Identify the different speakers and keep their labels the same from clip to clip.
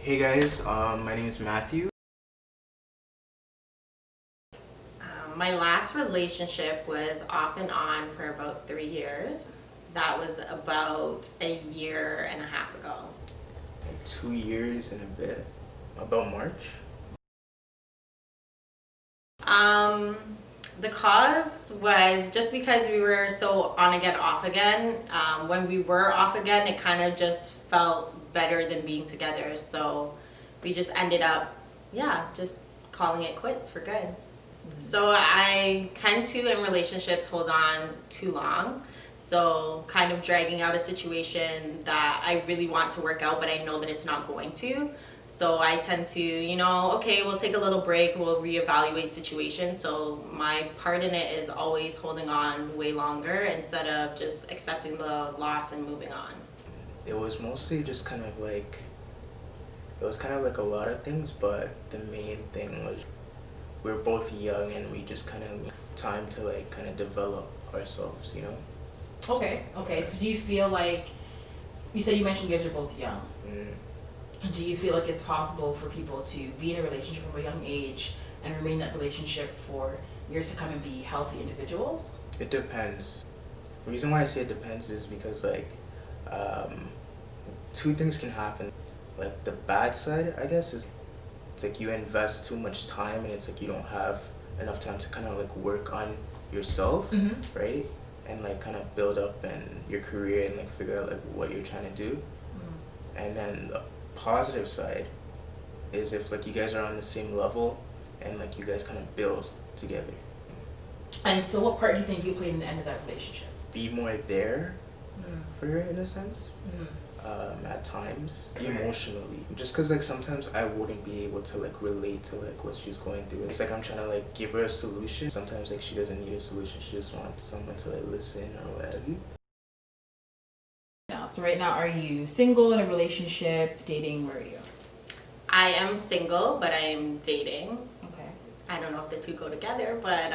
Speaker 1: Hey guys, my name is Matthew.
Speaker 2: My last relationship was off and on for about 3 years. That was about a year and a half ago.
Speaker 1: Like 2 years and a bit. About March.
Speaker 2: Um, the cause was just because we were so on again, off again. When we were off again, it kind of just felt better than being together. So we just ended up, just calling it quits for good. So I tend to, in relationships, hold on too long. So kind of dragging out a situation that I really want to work out, but I know that it's not going to. So I tend to, okay, we'll take a little break, we'll reevaluate situations. So my part in it is always holding on way longer instead of just accepting the loss and moving on.
Speaker 1: It was mostly just kind of like, it was kind of like a lot of things, but the main thing was we were both young and we just kind of need time to like kind of develop ourselves.
Speaker 3: Okay. So do you feel like, you mentioned you guys are both young. Do you feel like it's possible for people to be in a relationship from a young age and remain in that relationship for years to come and be healthy individuals?
Speaker 1: It depends. The reason why I say it depends is because two things can happen. Like the bad side, I guess, is it's like you invest too much time and it's like you don't have enough time to kind of like work on yourself, right? And like kind of build up and your career and like figure out like what you're trying to do. And then the positive side is if like you guys are on the same level and like you guys kind of build together.
Speaker 3: And so what part do you think you played in the end of that relationship?
Speaker 1: Be more there for her in a sense. At times emotionally, just because like sometimes I wouldn't be able to like relate to like what she's going through. It's like I'm trying to like give her a solution. Sometimes like she doesn't need a solution, she just wants someone to like listen or whatever.
Speaker 3: So right now, are you single, in a relationship, dating? Where are you?
Speaker 2: I am single, but I am dating.
Speaker 3: Okay.
Speaker 2: I don't know if the two go together, but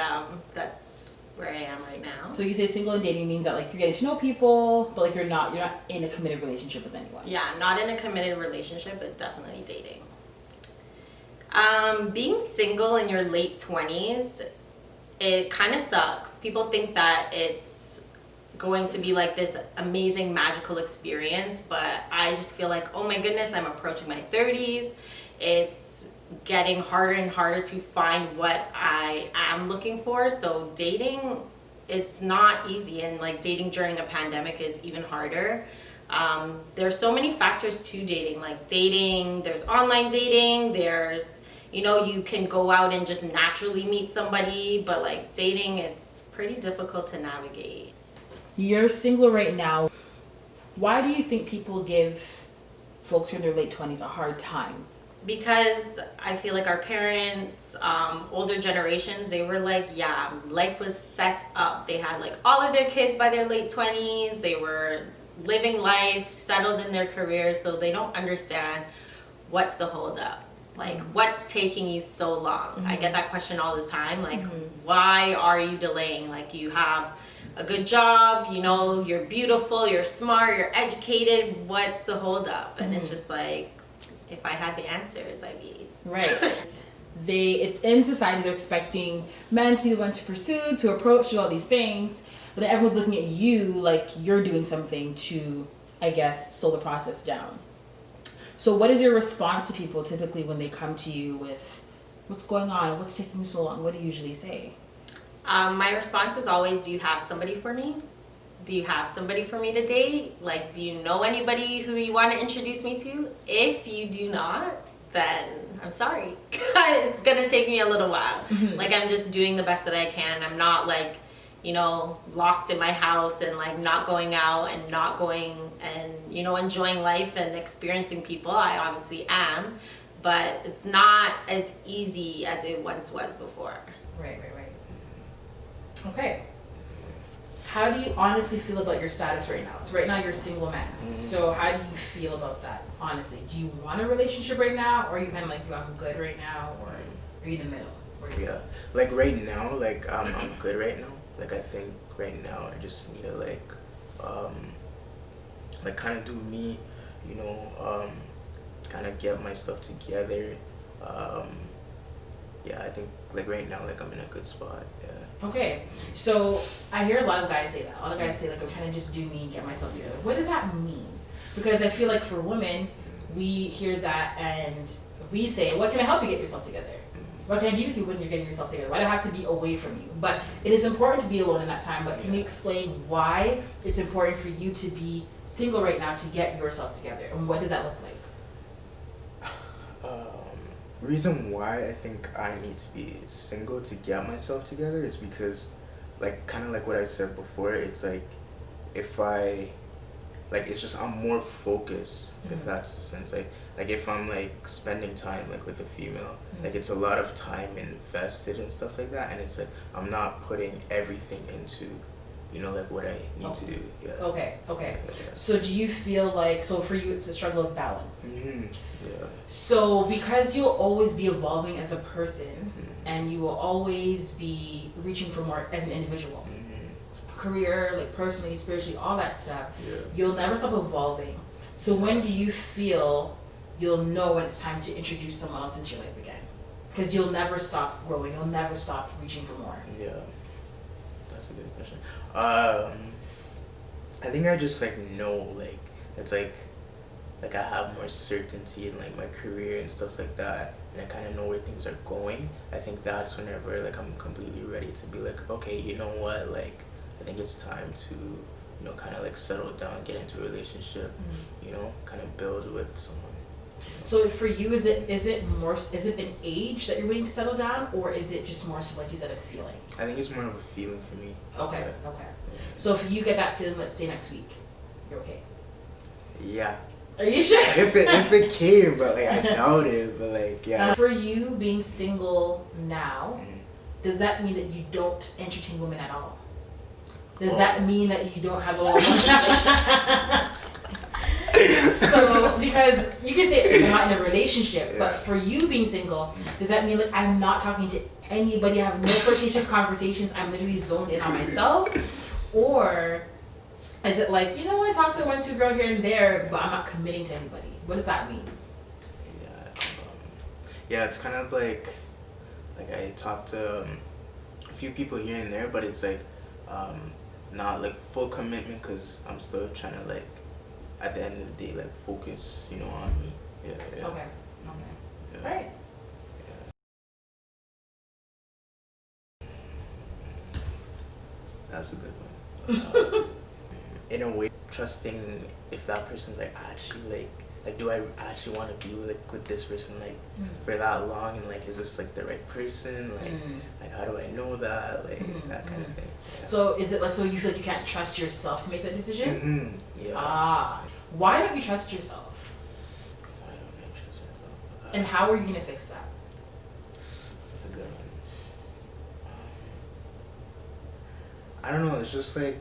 Speaker 2: that's where I am right now.
Speaker 3: So you say single and dating means that like you're getting to know people, but like you're not in a committed relationship with anyone.
Speaker 2: Yeah, not in a committed relationship, but definitely dating. Being single in your late 20s, it kind of sucks. People think that it's going to be like this amazing magical experience, but I just feel like, oh my goodness, I'm approaching my 30s. It's getting harder and harder to find what I am looking for. So dating, it's not easy, and like dating during a pandemic is even harder. There's so many factors to dating, like dating, there's online dating, there's, you can go out and just naturally meet somebody, but like dating, it's pretty difficult to navigate.
Speaker 3: You're single right now. Why do you think people give folks who are in their late 20s a hard time?
Speaker 2: Because I feel like our parents, older generations, they were like, yeah, life was set up. They had like all of their kids by their late 20s. They were living life, settled in their careers, so they don't understand what's the holdup. Like, what's taking you so long? I get that question all the time. Like, why are you delaying? Like, you have a good job, you're beautiful, you're smart, you're educated. What's the holdup? And it's just like, if I had the answers, I'd be...
Speaker 3: Right. It's in society, they're expecting men to be the ones to pursue, to approach, do all these things, but then everyone's looking at you like you're doing something to, I guess, slow the process down. So what is your response to people typically when they come to you with, what's going on, what's taking so long? What do you usually say?
Speaker 2: My response is always, do you have somebody for me? Do you have somebody for me to date? Like, do you know anybody who you want to introduce me to? If you do not, then I'm sorry. It's going to take me a little while. Like, I'm just doing the best that I can. I'm not like, locked in my house and like not going out and not going and, enjoying life and experiencing people. I obviously am, but it's not as easy as it once was before.
Speaker 3: Right. Okay. How do you honestly feel about your status right now? So right now you're a single man. So how do you feel about that, honestly? Do you want a relationship right now? Or are you kind of like, I'm good right now? Or are you in the middle?
Speaker 1: Yeah, like right now, like I'm good right now. Like I think right now I just need to like kind of do me, kind of get my stuff together. Yeah, I think like right now, like I'm in a good spot. Yeah.
Speaker 3: Okay, so I hear a lot of guys say that. A lot of guys say like I'm trying to just do me, get myself together. What does that mean? Because I feel like for women, we hear that and we say, "What can I help you get yourself together? What can I do with you when you're getting yourself together? Why do I have to be away from you?" But it is important to be alone in that time. But can you explain why it's important for you to be single right now to get yourself together, and what does that look like?
Speaker 1: Reason why I think I need to be single to get myself together is because, like, kind of like what I said before, it's like, if I, like, it's just I'm more focused, if that's the sense. Like if I'm like spending time like with a female, like it's a lot of time invested and stuff like that, and it's like I'm not putting everything into, you know, like what I need to do. Yeah.
Speaker 3: Okay.
Speaker 1: Yeah.
Speaker 3: So do you feel like, so for you it's a struggle of balance?
Speaker 1: Yeah.
Speaker 3: So because you'll always be evolving as a person, and you will always be reaching for more as an individual, career, like personally, spiritually, all that stuff, you'll never stop evolving. So when do you feel you'll know when it's time to introduce someone else into your life again? Because you'll never stop growing, you'll never stop reaching for more.
Speaker 1: Yeah, that's a good question. I think I just like know, like it's like I have more certainty in like my career and stuff like that, and I kind of know where things are going. I think that's whenever like I'm completely ready to be like, okay, you know what, like I think it's time to, you know, kind of like settle down, get into a relationship, you know, kind of build with someone.
Speaker 3: So for you, is it an age that you're waiting to settle down, or is it just more so, like you said, a feeling?
Speaker 1: I think it's more of a feeling for me.
Speaker 3: Okay. So if you get that feeling, let's say next week, you're okay?
Speaker 1: Yeah.
Speaker 3: Are you sure?
Speaker 1: If it came, but like I doubt it, but like yeah.
Speaker 3: For you being single now, does that mean that you don't entertain women at all? Does that mean that you don't have a lot of So, because you can say you're not in a relationship, but for you being single, does that mean like I'm not talking to anybody, I have no flirtatious conversations, I'm literally zoned in on myself? Or is it like, you know, I talk to one, two girl here and there, but I'm not committing to anybody? What does that mean?
Speaker 1: Yeah, it's kind of like I talked to a few people here and there, but it's like not like full commitment because I'm still trying to like at the end of the day like focus, you know, on me. Yeah.
Speaker 3: Okay.
Speaker 1: Yeah.
Speaker 3: Right.
Speaker 1: That's a good one. In a way, trusting if that person's like actually like do I actually want to be like with this person like for that long, and like is this like the right person, like how do I know that, like that kind of thing. Yeah.
Speaker 3: So is it like, so you feel like you can't trust yourself to make that decision?
Speaker 1: Yeah.
Speaker 3: Why don't you trust yourself?
Speaker 1: Why don't I trust myself?
Speaker 3: And how are you gonna fix that?
Speaker 1: That's a good one. I don't know, it's just like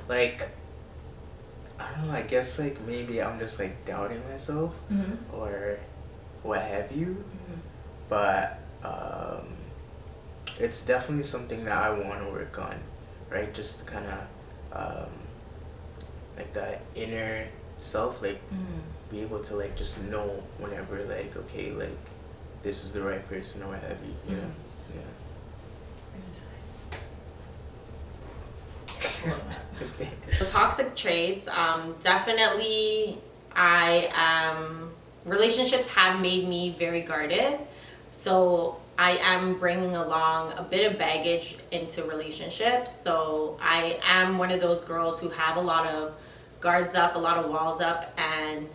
Speaker 1: like I don't know, I guess like maybe I'm just like doubting myself or what have you, but it's definitely something that I want to work on, right? Just to kind of like that inner self, like be able to like just know whenever like okay, like this is the right person or what have you, you know.
Speaker 2: The toxic traits, definitely relationships have made me very guarded. So I am bringing along a bit of baggage into relationships. So I am one of those girls who have a lot of guards up, a lot of walls up, and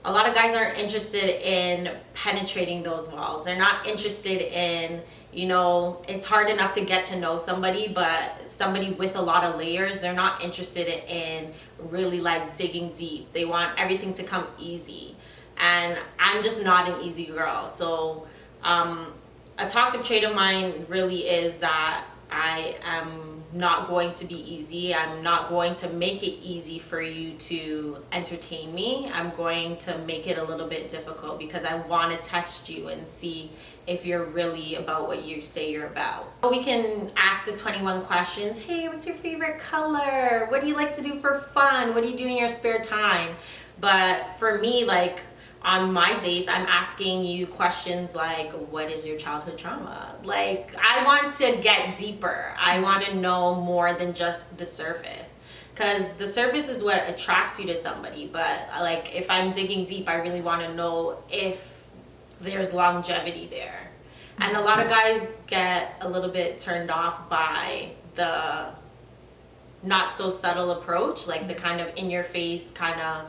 Speaker 2: a lot of guys aren't interested in penetrating those walls. They're not interested in, you know, it's hard enough to get to know somebody, but somebody with a lot of layers, they're not interested in really like digging deep. They want everything to come easy. And I'm just not an easy girl. So a toxic trait of mine really is that I am not going to be easy. I'm not going to make it easy for you to entertain me. I'm going to make it a little bit difficult because I want to test you and see if you're really about what you say you're about. We can ask the 21 questions. Hey, what's your favorite color? What do you like to do for fun? What do you do in your spare time? But for me, like, on my dates, I'm asking you questions like, what is your childhood trauma? Like, I want to get deeper. I want to know more than just the surface. Because the surface is what attracts you to somebody. But, like, if I'm digging deep, I really want to know if there's longevity there. And a lot of guys get a little bit turned off by the not so subtle approach, like the kind of in your face kind of,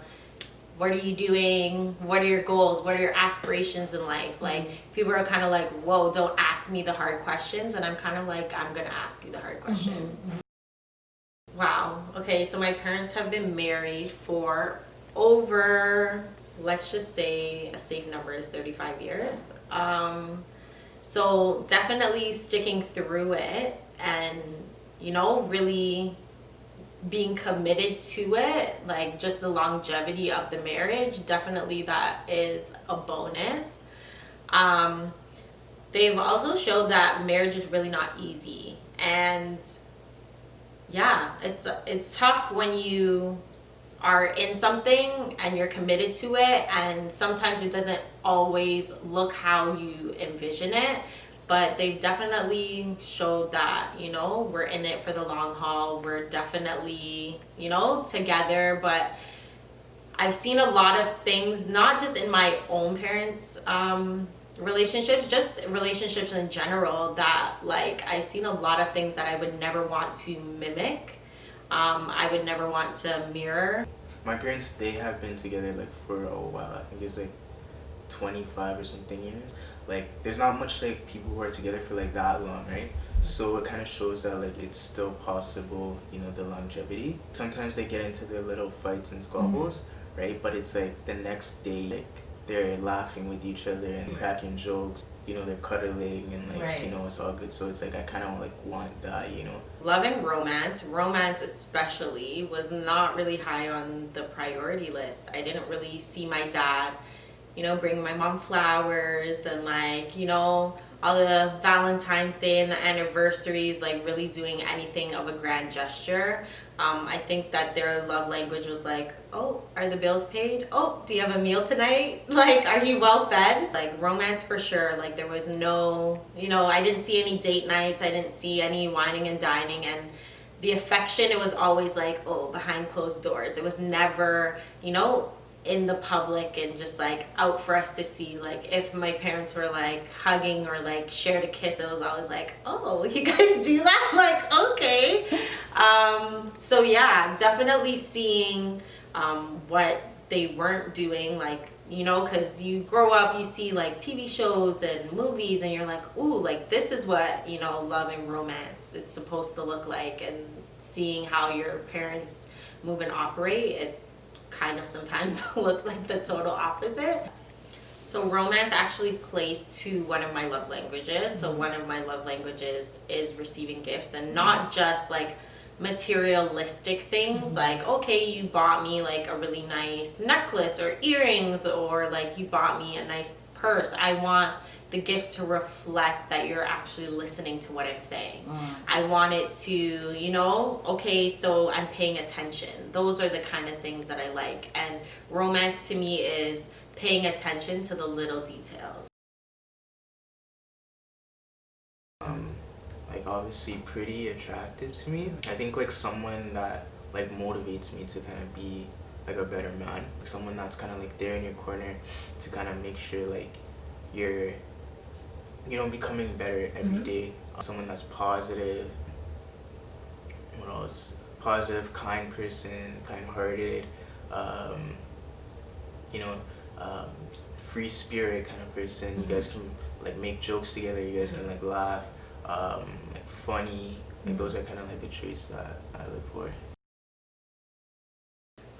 Speaker 2: what are you doing? What are your goals? What are your aspirations in life? Like, people are kind of like, whoa, don't ask me the hard questions. And I'm kind of like, I'm going to ask you the hard questions. Wow. Okay, so my parents have been married for over, let's just say a safe number is 35 years. So definitely sticking through it and, you know, really being committed to it, like just the longevity of the marriage, definitely that is a bonus. They've also showed that marriage is really not easy, and yeah, it's tough when you are in something and you're committed to it, and sometimes it doesn't always look how you envision it. But they've definitely showed that, you know, we're in it for the long haul. We're definitely, you know, together. But I've seen a lot of things, not just in my own parents' relationships, just relationships in general, that, like, I've seen a lot of things that I would never want to mimic. I would never want to mirror.
Speaker 1: My parents, they have been together like for a while. I think it's like 25 or something years. Like, there's not much like people who are together for like that long, right? So it kind of shows that like it's still possible, you know, the longevity. Sometimes they get into their little fights and squabbles, right? But it's like the next day, like, they're laughing with each other and cracking jokes. You know, they're cuddling and like, you know, it's all good. So it's like I kind of like want that, you know.
Speaker 2: Love and romance especially, was not really high on the priority list. I didn't really see my dad, you know, bringing my mom flowers and, like, you know, all the Valentine's Day and the anniversaries, like really doing anything of a grand gesture. I think that their love language was like, oh, are the bills paid? Oh, do you have a meal tonight? Like, are you well fed? Like, romance for sure. Like, there was no, you know, I didn't see any date nights. I didn't see any whining and dining. And the affection, it was always like, oh, behind closed doors. It was never, you know, in the public and just like out for us to see. Like, if my parents were like hugging or like shared a kiss, it was always like, oh, you guys do that? Like, okay. So yeah, definitely seeing what they weren't doing, like, you know, because you grow up, you see like TV shows and movies, and you're like, ooh, like, this is what, you know, love and romance is supposed to look like. And seeing how your parents move and operate, it's kind of sometimes looks like the total opposite. So romance actually plays to one of my love languages. So one of my love languages is receiving gifts, and not just like materialistic things, like, okay, you bought me like a really nice necklace or earrings, or like you bought me a nice purse. I want the gifts to reflect that you're actually listening to what I'm saying. I want it to, you know, okay, so I'm paying attention. Those are the kind of things that I like. And romance to me is paying attention to the little details.
Speaker 1: Like, obviously pretty attractive to me. I think like someone that like motivates me to kind of be like a better man. Someone that's kind of like there in your corner to kind of make sure like you're, you know, becoming better every day. Someone that's positive. What else? Positive, kind person, kind-hearted. You know, free spirit kind of person. You guys can like make jokes together. You guys can like laugh. Like funny. Like, those are kind of like the traits that I look for.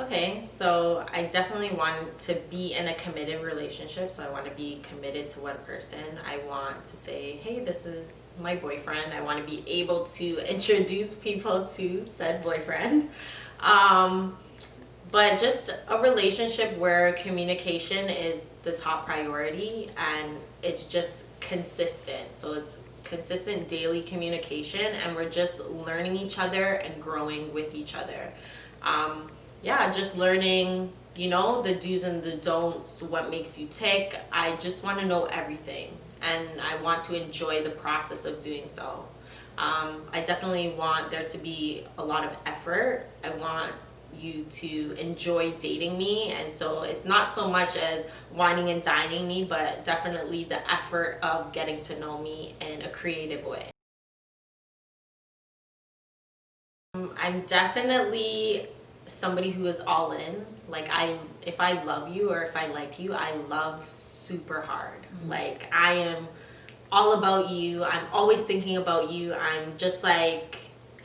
Speaker 2: Okay, So I definitely want to be in a committed relationship. So I want to be committed to one person. I want to say, hey, this is my boyfriend. I want to be able to introduce people to said boyfriend. But just a relationship where communication is the top priority and it's just consistent. So it's consistent daily communication and we're just learning each other and growing with each other. Just learning, the do's and the don'ts, what makes you tick. I just want to know everything and I want to enjoy the process of doing so. I definitely want there to be a lot of effort. I want you to enjoy dating me, and so it's not so much as whining and dining me, but definitely the effort of getting to know me in a creative way. I'm definitely somebody who is all in. Like if I love you or if I like you, I love super hard. Like I am all about you. I'm always thinking about you. I'm just like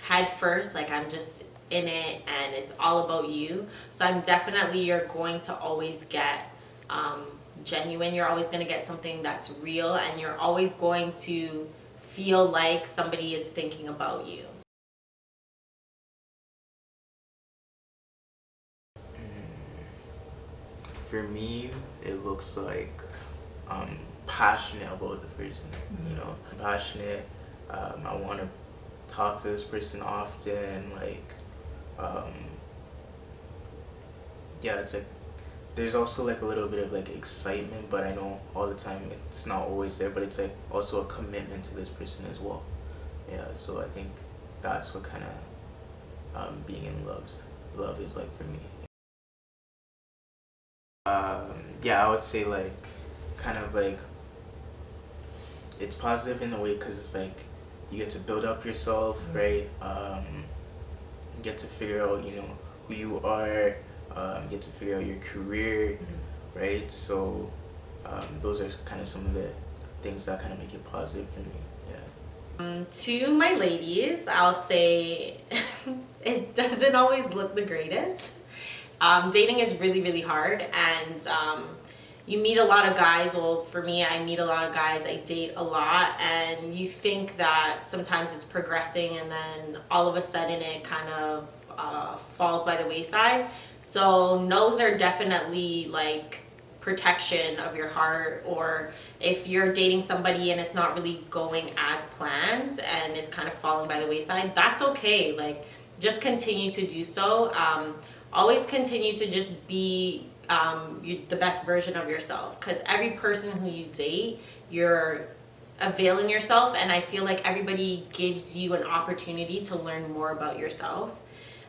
Speaker 2: head first, like I'm just in it and it's all about you. So you're going to always get genuine. You're always going to get something that's real and you're always going to feel like somebody is thinking about you.
Speaker 1: For me, it looks like I'm passionate about the person. I'm passionate. I want to talk to this person often. It's like there's also like a little bit of like excitement, but I know all the time it's not always there. But it's like also a commitment to this person as well. Yeah, so I think that's what kind of being in love is like for me. I would say like kind of like it's positive in a way because it's like you get to build up yourself, right? You get to figure out who you are. You get to figure out your career, right? So those are kind of some of the things that kind of make it positive for me. Yeah.
Speaker 2: To my ladies, I'll say it doesn't always look the greatest. Dating is really, really hard, and you meet a lot of guys. Well, for me, I meet a lot of guys, I date a lot, and you think that sometimes it's progressing and then all of a sudden it kind of falls by the wayside. So no's are definitely like protection of your heart, or if you're dating somebody and it's not really going as planned and it's kind of falling by the wayside, that's okay. Like just continue to do so. Always continue to just be the best version of yourself, because every person who you date, you're availing yourself, and I feel like everybody gives you an opportunity to learn more about yourself.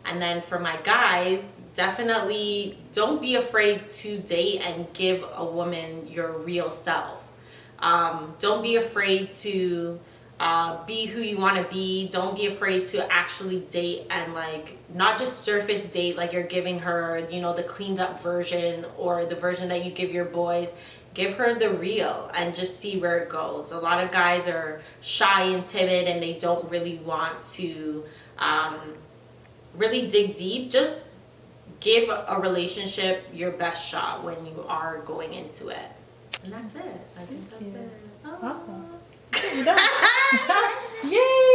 Speaker 2: And then for my guys, definitely don't be afraid to date and give a woman your real self. Don't be afraid to be who you want to be. Don't be afraid to actually date and like not just surface date, like you're giving her the cleaned up version or the version that you give your boys. Give her the real and just see where it goes. A lot of guys are shy and timid and they don't really want to really dig deep. Just give a relationship your best shot when you are going into it. And that's it. I think that's it.
Speaker 3: Awesome. You're done. Yay!